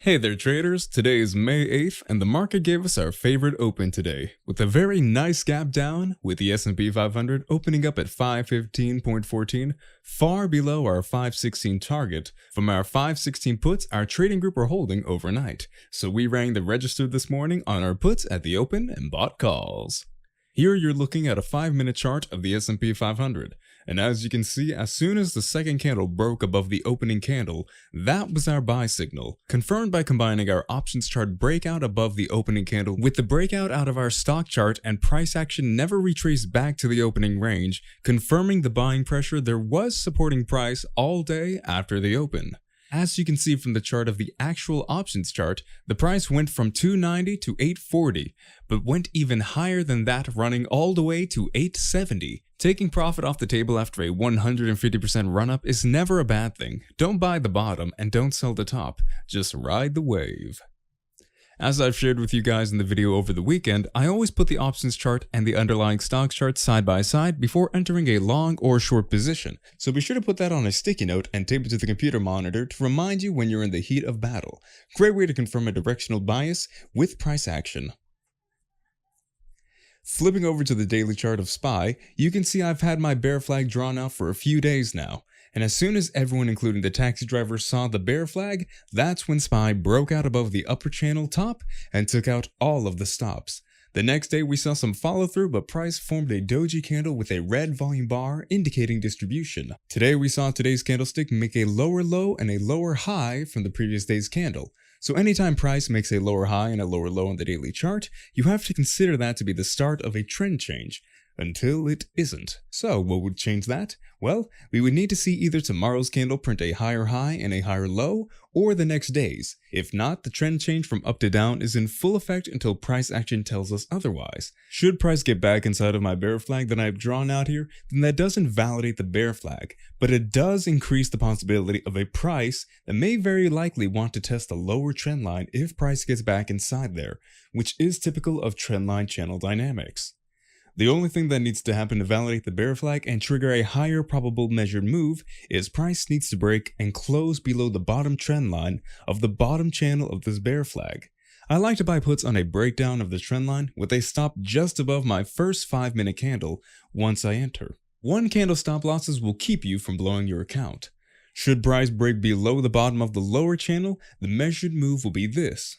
Hey there traders, today is May 8th and the market gave us our favorite open today, with a very nice gap down with the S&P 500 opening up at 515.14, far below our 516 target. From our 516 puts, our trading group are holding overnight, so we rang the register this morning on our puts at the open and bought calls. Here you're looking at a 5-minute chart of the S&P 500. And as you can see, as soon as the second candle broke above the opening candle, that was our buy signal, confirmed by combining our options chart breakout above the opening candle with the breakout out of our stock chart, and price action never retraced back to the opening range, confirming the buying pressure there was supporting price all day after the open. As you can see from the chart of the actual options chart, the price went from 290 to 840, but went even higher than that, running all the way to 870. Taking profit off the table after a 150% run-up is never a bad thing. Don't buy the bottom and don't sell the top, just ride the wave. As I've shared with you guys in the video over the weekend, I always put the options chart and the underlying stock chart side by side before entering a long or short position, so be sure to put that on a sticky note and tape it to the computer monitor to remind you when you're in the heat of battle. Great way to confirm a directional bias with price action. Flipping over to the daily chart of SPY, you can see I've had my bear flag drawn out for a few days now. And as soon as everyone including the taxi driver saw the bear flag, that's when SPY broke out above the upper channel top and took out all of the stops. The next day we saw some follow through, but price formed a doji candle with a red volume bar indicating distribution. Today we saw today's candlestick make a lower low and a lower high from the previous day's candle. So anytime price makes a lower high and a lower low on the daily chart, you have to consider that to be the start of a trend change. Until it isn't. So what would change that? Well, we would need to see either tomorrow's candle print a higher high and a higher low, or the next day's. If not, the trend change from up to down is in full effect until price action tells us otherwise. Should price get back inside of my bear flag that I've drawn out here, then that doesn't validate the bear flag, but it does increase the possibility of a price that may very likely want to test a lower trend line if price gets back inside there, which is typical of trendline channel dynamics. The only thing that needs to happen to validate the bear flag and trigger a higher probable measured move is price needs to break and close below the bottom trend line of the bottom channel of this bear flag. I like to buy puts on a breakdown of the trend line with a stop just above my first 5-minute candle once I enter. One candle stop losses will keep you from blowing your account. Should price break below the bottom of the lower channel, the measured move will be this.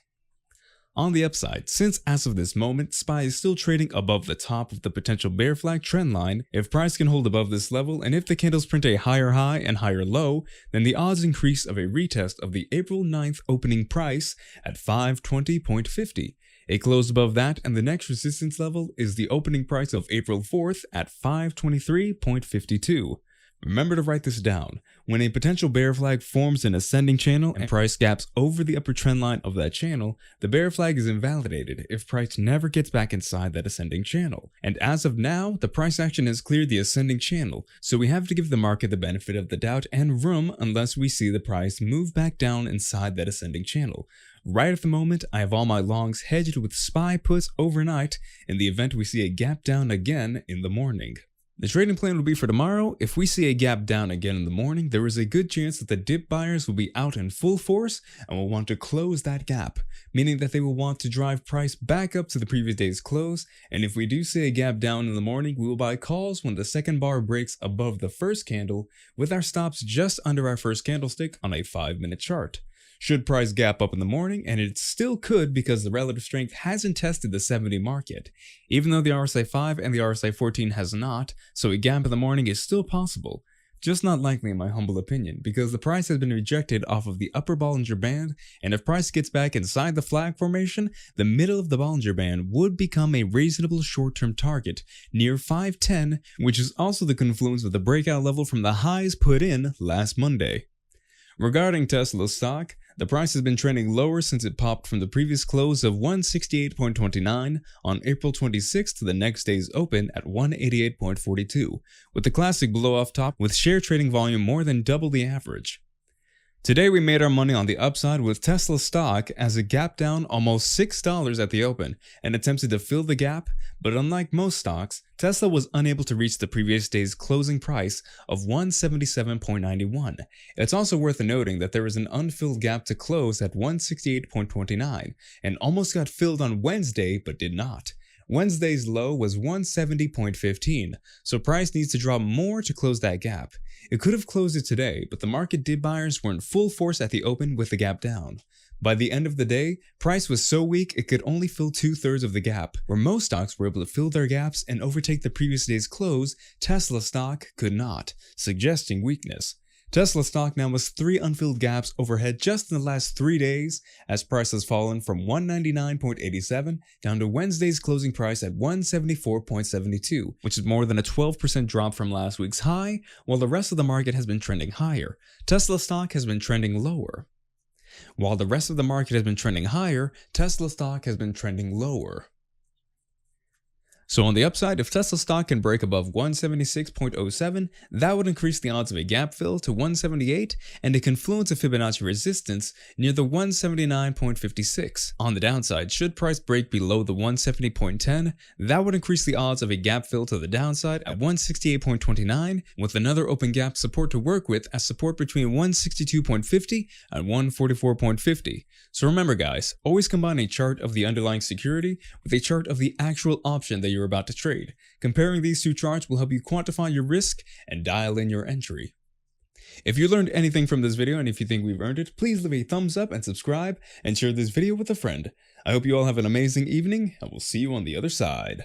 On the upside, since as of this moment, SPY is still trading above the top of the potential bear flag trend line, if price can hold above this level and if the candles print a higher high and higher low, then the odds increase of a retest of the April 9th opening price at 520.50. A close above that, and the next resistance level is the opening price of April 4th at 523.52. Remember to write this down. When a potential bear flag forms an ascending channel and price gaps over the upper trend line of that channel, the bear flag is invalidated if price never gets back inside that ascending channel. And as of now, the price action has cleared the ascending channel, so we have to give the market the benefit of the doubt and room unless we see the price move back down inside that ascending channel. Right at the moment, I have all my longs hedged with SPY puts overnight in the event we see a gap down again in the morning. The trading plan will be for tomorrow. If we see a gap down again in the morning, there is a good chance that the dip buyers will be out in full force and will want to close that gap, meaning that they will want to drive price back up to the previous day's close, and if we do see a gap down in the morning, we will buy calls when the second bar breaks above the first candle, with our stops just under our first candlestick on a 5-minute chart. Should price gap up in the morning, and it still could because the relative strength hasn't tested the 70 market, even though the RSI 5 and the RSI 14 has not, so a gap in the morning is still possible. Just not likely in my humble opinion, because the price has been rejected off of the upper Bollinger Band, and if price gets back inside the flag formation, the middle of the Bollinger Band would become a reasonable short-term target near 510, which is also the confluence of the breakout level from the highs put in last Monday. Regarding Tesla stock, the price has been trending lower since it popped from the previous close of 168.29 on April 26th to the next day's open at 188.42, with the classic blow-off top with share trading volume more than double the average. Today we made our money on the upside with Tesla stock as it gapped down almost $6 at the open and attempted to fill the gap, but unlike most stocks, Tesla was unable to reach the previous day's closing price of $177.91. It's also worth noting that there is an unfilled gap to close at $168.29 and almost got filled on Wednesday but did not. Wednesday's low was $170.15, so price needs to drop more to close that gap. It could have closed it today, but the market dip buyers were in full force at the open with the gap down. By the end of the day, price was so weak it could only fill 2/3 of the gap. Where most stocks were able to fill their gaps and overtake the previous day's close, Tesla stock could not, suggesting weakness. Tesla stock now has 3 unfilled gaps overhead just in the last 3 days, as price has fallen from $199.87 down to Wednesday's closing price at $174.72, which is more than a 12% drop from last week's high, while the rest of the market has been trending higher. Tesla stock has been trending lower. While the rest of the market has been trending higher, Tesla stock has been trending lower. So on the upside, if Tesla stock can break above 176.07, that would increase the odds of a gap fill to 178 and a confluence of Fibonacci resistance near the 179.56. On the downside, should price break below the 170.10, that would increase the odds of a gap fill to the downside at 168.29 with another open gap support to work with as support between 162.50 and 144.50. So remember guys, always combine a chart of the underlying security with a chart of the actual option that you're about to trade. Comparing these two charts will help you quantify your risk and dial in your entry. If you learned anything from this video and if you think we've earned it, please leave a thumbs up and subscribe and share this video with a friend. I hope you all have an amazing evening and we'll see you on the other side.